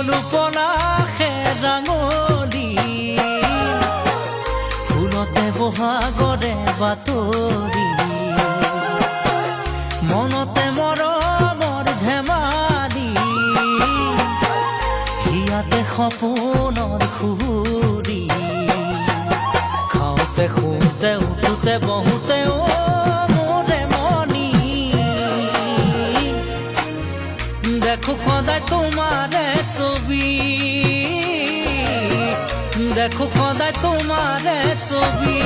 অনুপনা খেৰাঙলি ফুলতে বহাগৰে বাতৰি মনতে মৰমৰ ধেমালি হিয়াতে সপোনৰ খুৰি খাওঁতে শুওঁতে উঠোতে বহুতে মোৰে মনি দেখো সদায় তোমাৰে ছবি দেখো সদায় তোমাৰে ছবি